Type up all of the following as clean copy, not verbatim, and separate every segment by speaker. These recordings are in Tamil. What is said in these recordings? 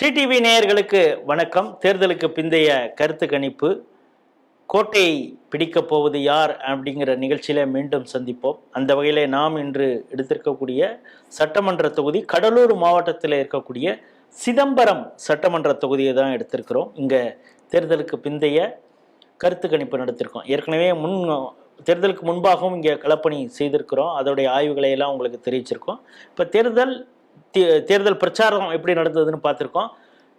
Speaker 1: டிடிவி நேயர்களுக்கு வணக்கம். தேர்தலுக்கு பிந்தைய கருத்து கணிப்பு, கோட்டையை பிடிக்கப் போவது யார் அப்படிங்கிற நிகழ்ச்சியில மீண்டும் சந்திப்போம். அந்த வகையில் நாம் இன்று எடுத்திருக்கக்கூடிய சட்டமன்ற தொகுதி கடலூர் மாவட்டத்தில் இருக்கக்கூடிய சிதம்பரம் சட்டமன்ற தொகுதியை தான் எடுத்திருக்கிறோம். இங்கே தேர்தலுக்கு பிந்தைய கருத்து கணிப்பு நடத்திருக்கோம். ஏற்கனவே தேர்தலுக்கு முன்பாகவும் இங்கே களப்பணி செய்திருக்கிறோம். அதோடைய ஆய்வுகளை எல்லாம் உங்களுக்கு தெரிவிச்சிருக்கோம். இப்போ தேர்தல் பிரச்சாரம் எப்படி நடந்ததுன்னு பார்த்துருக்கோம்.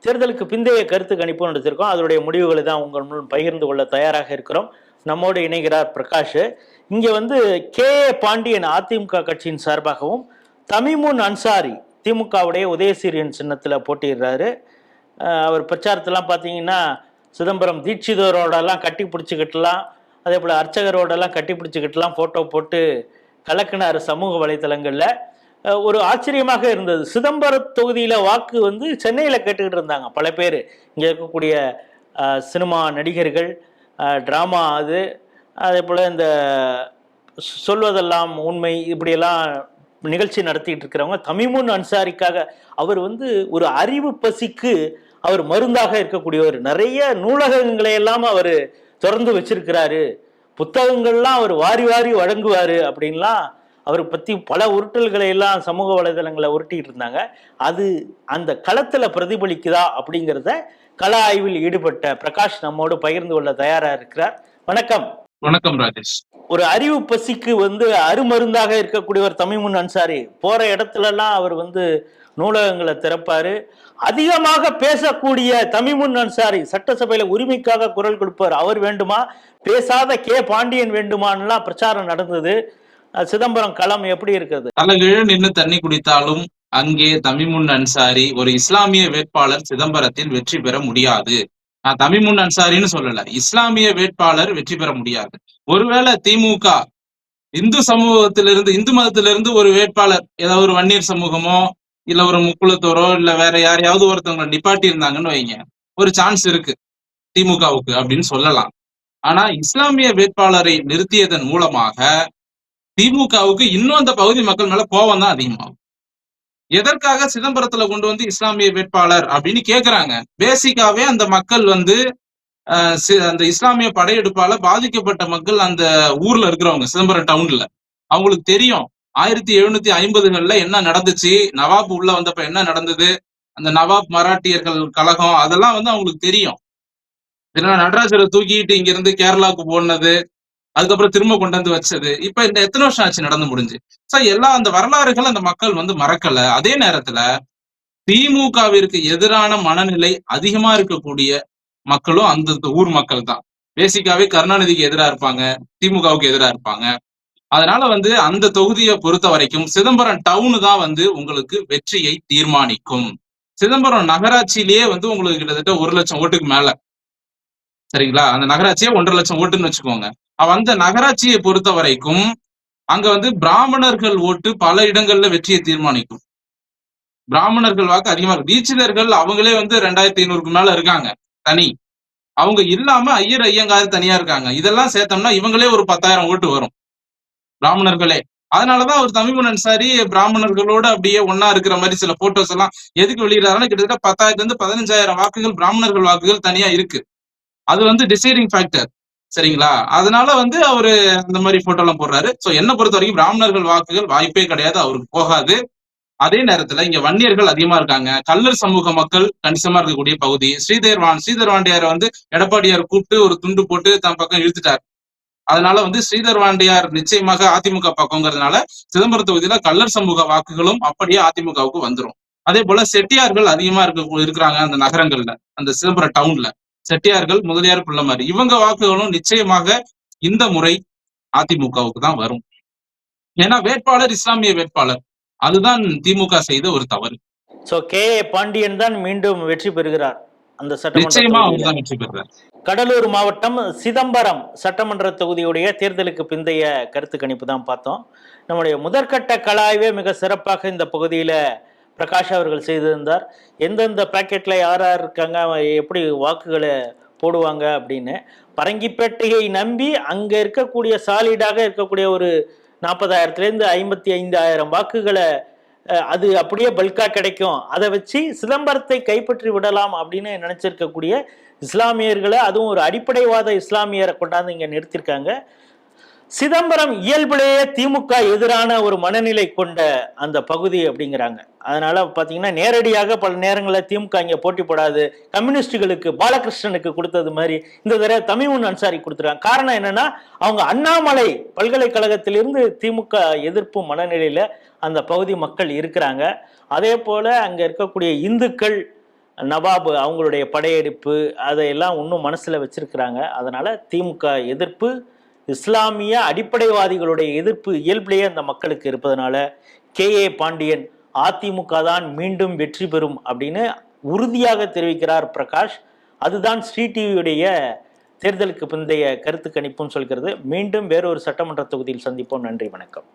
Speaker 1: தேர்தலுக்கு பிந்தைய கருத்து கணிப்பு நடத்திருக்கோம். அதனுடைய முடிவுகளை தான் உங்கள் முன் பகிர்ந்து கொள்ள தயாராக இருக்கிறோம். நம்மோடு இணைகிறார் பிரகாஷ். இங்கே கே ஏ பாண்டியன் அதிமுக கட்சியின் சார்பாகவும், தமிமுன் அன்சாரி திமுகவுடைய உதயசூரியன் சின்னத்தில் போட்டிடுறாரு. அவர் பிரச்சாரத்தெல்லாம் பார்த்தீங்கன்னா சிதம்பரம் தீட்சிதரோடெல்லாம் கட்டி பிடிச்சிக்கிட்டலாம், அதே போல் அர்ச்சகரோடெல்லாம் கட்டி பிடிச்சிக்கிட்டலாம் ஃபோட்டோ போட்டு கலக்கினார் சமூக வலைத்தளங்களில். ஒரு ஆச்சரியமாக இருந்தது. சிதம்பரம் தொகுதியில் வாக்கு சென்னையில் கேட்டுக்கிட்டு இருந்தாங்க பல பேர். இங்கே இருக்கக்கூடிய சினிமா நடிகர்கள், ட்ராமா அதே போல் இந்த சொல்வதெல்லாம் உண்மை இப்படியெல்லாம் நிகழ்ச்சி நடத்திக்கிட்டு இருக்கிறவங்க தமிமுன் அன்சாரிக்காக அவர் ஒரு அறிவு பசிக்கு அவர் மருந்தாக இருக்கக்கூடியவர். நிறைய நூலகங்களை எல்லாம் அவர் திறந்து வச்சிருக்கிறாரு, புத்தகங்கள்லாம் அவர் வாரி வாரி வழங்குவார் அப்படின்லாம் அவரை பற்றி பல உருட்டல்களை எல்லாம் சமூக வலைதளங்களை உருட்டிட்டு இருந்தாங்க. அது அந்த களத்தில் பிரதிபலிக்குதா அப்படிங்கிறத கள ஆய்வில் ஈடுபட்ட பிரகாஷ் நம்மோடு பகிர்ந்து கொள்ள தயாரா இருக்கிறார். வணக்கம்.
Speaker 2: வணக்கம் ராஜேஷ்.
Speaker 1: ஒரு அறிவு பசிக்கு அருமருந்தாக இருக்கக்கூடியவர் தமிமுன் அன்சாரி. போற இடத்துலலாம் அவர் நூலகங்களை திறப்பாரு. அதிகமாக பேசக்கூடிய தமிமுன் அன்சாரி சட்டசபையில உரிமைக்காக குரல் கொடுப்பார். அவர் வேண்டுமா, பேசாத கே பாண்டியன் வேண்டுமான்லாம் பிரச்சாரம் நடந்தது. சிதம்பரம் களம் எப்படி இருக்கிறது?
Speaker 2: தலைகீழ நின்று தண்ணி குடித்தாலும் அங்கே தமிமுன் அன்சாரி ஒரு இஸ்லாமிய வேட்பாளர் சிதம்பரத்தில் வெற்றி பெற முடியாது. நான் தமிமுன் அன்சாரின்னு சொல்லல, இஸ்லாமிய வேட்பாளர் வெற்றி பெற முடியாது. ஒருவேளை திமுக இந்து சமூகத்திலிருந்து, இந்து மதத்திலிருந்து ஒரு வேட்பாளர், ஏதாவது ஒரு வன்னியர் சமூகமோ இல்ல ஒரு முக்குளத்தோரோ இல்ல வேற யாரையாவது ஒருத்தவங்களை நிப்பாட்டி இருந்தாங்கன்னு வைங்க, ஒரு சான்ஸ் இருக்கு திமுகவுக்கு அப்படின்னு சொல்லலாம். ஆனா இஸ்லாமிய வேட்பாளரை நிறுத்தியதன் மூலமாக திமுகவுக்கு இன்னும் அந்த பகுதி மக்கள் மேல கோபம் தான் அதிகமாகும். எதற்காக சிதம்பரத்துல கொண்டு இஸ்லாமிய வேட்பாளர் அப்படின்னு கேக்குறாங்க. பேசிக்காவே அந்த மக்கள் அந்த இஸ்லாமிய படையெடுப்பால பாதிக்கப்பட்ட மக்கள் அந்த ஊர்ல இருக்கிறவங்க, சிதம்பரம் டவுன்ல, அவங்களுக்கு தெரியும் 1750கள்ல என்ன நடந்துச்சு, நவாப் உள்ள வந்தப்ப என்ன நடந்தது, அந்த நவாப் மராட்டியர்கள் கழகம், அதெல்லாம் அவங்களுக்கு தெரியும். நடராஜரை தூக்கிட்டு இங்க இருந்து கேரளாவுக்கு போனது, அதுக்கப்புறம் திரும்ப கொண்டு வச்சது, இப்ப இந்த எத்தனை வருஷம் ஆச்சு நடந்து முடிஞ்சு. எல்லா அந்த வரலாறுகள் அந்த மக்கள் மறக்கல. அதே நேரத்துல திமுகவிற்கு எதிரான மனநிலை அதிகமா இருக்கக்கூடிய மக்களும் அந்த ஊர் மக்கள் தான். பேசிக்காவே கருணாநிதிக்கு எதிராக இருப்பாங்க, திமுகவுக்கு எதிராக இருப்பாங்க. அதனால அந்த தொகுதியை பொறுத்த வரைக்கும் சிதம்பரம் டவுனு தான் உங்களுக்கு வெற்றியை தீர்மானிக்கும். சிதம்பரம் நகராட்சியிலேயே உங்களுக்கு கிட்டத்தட்ட 1 லட்சம் ஓட்டுக்கு மேல, சரிங்களா? அந்த நகராட்சியே 1.5 லட்சம் ஓட்டுன்னு வச்சுக்கோங்க. அந்த நகராட்சியை பொறுத்த வரைக்கும் அங்க பிராமணர்கள் ஓட்டு பல இடங்கள்ல வெற்றியை தீர்மானிக்கும். பிராமணர்கள் வாக்கு அதிகமா இருக்கு. தீட்சிதர்கள் அவங்களே 2500க்கு மேல இருக்காங்க தனி. அவங்க இல்லாம ஐயர் ஐயங்கார் தனியா இருக்காங்க. இதெல்லாம் சேர்த்தோம்னா இவங்களே ஒரு 10,000 ஓட்டு வரும், பிராமணர்களே. அதனாலதான் அவர் தமிமுன் அன்சாரி பிராமணர்களோட அப்படியே ஒன்னா இருக்கிற மாதிரி சில போட்டோஸ் எல்லாம் எதுக்கு வெளியிடறாருன்னா, கிட்டத்தட்ட 10,000 இருந்து 15,000 வாக்குகள் பிராமணர்கள் வாக்குகள் தனியா இருக்கு. அது டிசைடிங் ஃபேக்டர், சரிங்களா? அதனால அவரு அந்த மாதிரி போட்டோ எல்லாம் போடுறாரு. சோ என்ன பொறுத்த வரைக்கும் பிராமணர்கள் வாக்குகள் வாய்ப்பே கிடையாது, அவருக்கு போகாது. அதே நேரத்துல இங்க வன்னியர்கள் அதிகமா இருக்காங்க, கல்லர் சமூக மக்கள் கணிசமா இருக்கக்கூடிய பகுதி. ஸ்ரீதர் வாண்டியார் எடப்பாடியார் கூப்பிட்டு ஒரு துண்டு போட்டு தன் பக்கம் இழுத்துட்டார். அதனால ஸ்ரீதர் வாண்டியார் நிச்சயமாக அதிமுக பக்கம்ங்கிறதுனால சிதம்பரம் தொகுதியில கல்லர் சமூக வாக்குகளும் அப்படியே அதிமுகவுக்கு வந்துடும். அதே போல செட்டியார்கள் அதிகமா இருக்கிறாங்க அந்த நகரங்கள்ல, அந்த சிதம்பரம் டவுன்ல. செட்டியார்கள், முதலியார், பிள்ளைமாரி, இவங்க வாக்குகளும் நிச்சயமாக இந்த முறை அதிமுகவுக்கு தான் வரும். ஏன்னா வேட்பாளர் இஸ்லாமிய வேட்பாளர். அதுதான் திமுக செய்த ஒரு தவறு.
Speaker 1: சோ கே ஏ பாண்டியன் தான் மீண்டும் வெற்றி பெறுகிறார். அந்த
Speaker 2: நிச்சயமா அவங்க தான் வெற்றி பெறுறார்.
Speaker 1: கடலூர் மாவட்டம் சிதம்பரம் சட்டமன்ற தொகுதியுடைய தேர்தலுக்கு பிந்தைய கருத்து கணிப்பு தான் பார்த்தோம். நம்முடைய முதற்கட்ட கலாய்வே மிக சிறப்பாக இந்த பகுதியில பிரகாஷ் அவர்கள் செய்திருந்தார். எந்தெந்த பேக்கெட்ல யார் யார் இருக்காங்க, எப்படி வாக்குகளை போடுவாங்க அப்படின்னு. பரங்கிப்பேட்டையை நம்பி அங்க இருக்கக்கூடிய சாலிடாக இருக்கக்கூடிய ஒரு 40,000 55,000 வாக்குகளை அது அப்படியே பல்கா கிடைக்கும், அதை வச்சு சிதம்பரத்தை கைப்பற்றி விடலாம் அப்படின்னு நினைச்சிருக்கக்கூடிய இஸ்லாமியர்களை, அதுவும் ஒரு அடிப்படைவாத இஸ்லாமியரை கொண்டாந்து இங்க நிறுத்திருக்காங்க. சிதம்பரம் இயல்பிலேயே திமுக எதிரான ஒரு மனநிலை கொண்ட அந்த பகுதி அப்படிங்கிறாங்க. அதனால பாத்தீங்கன்னா நேரடியாக பல நேரங்களில் திமுக இங்க போட்டி போடாது, கம்யூனிஸ்டுகளுக்கு பாலகிருஷ்ணனுக்கு கொடுத்தது மாதிரி இந்த தடவை தமிமுன் அன்சாரி கொடுத்துருக்காங்க. காரணம் என்னன்னா, அவங்க அண்ணாமலை பல்கலைக்கழகத்திலிருந்து திமுக எதிர்ப்பு மனநிலையில அந்த பகுதி மக்கள் இருக்கிறாங்க. அதே போல அங்க இருக்கக்கூடிய இந்துக்கள், நவாபு அவங்களுடைய படையெடுப்பு அதையெல்லாம் இன்னும் மனசுல வச்சிருக்கிறாங்க. அதனால திமுக எதிர்ப்பு, இஸ்லாமிய அடிப்படைவாதிகளுடைய எதிர்ப்பு இயல்பிலேயே அந்த மக்களுக்கு இருப்பதனால KA பாண்டியன் அதிமுக தான் மீண்டும் வெற்றி பெறும் அப்படின்னு உறுதியாக தெரிவிக்கிறார் பிரகாஷ். அதுதான் ஸ்ரீ டிவியுடைய தேர்தலுக்கு பிந்தைய கருத்து கணிப்பும் சொல்கிறது. மீண்டும் வேறொரு சட்டமன்ற தொகுதியில் சந்திப்போம். நன்றி, வணக்கம்.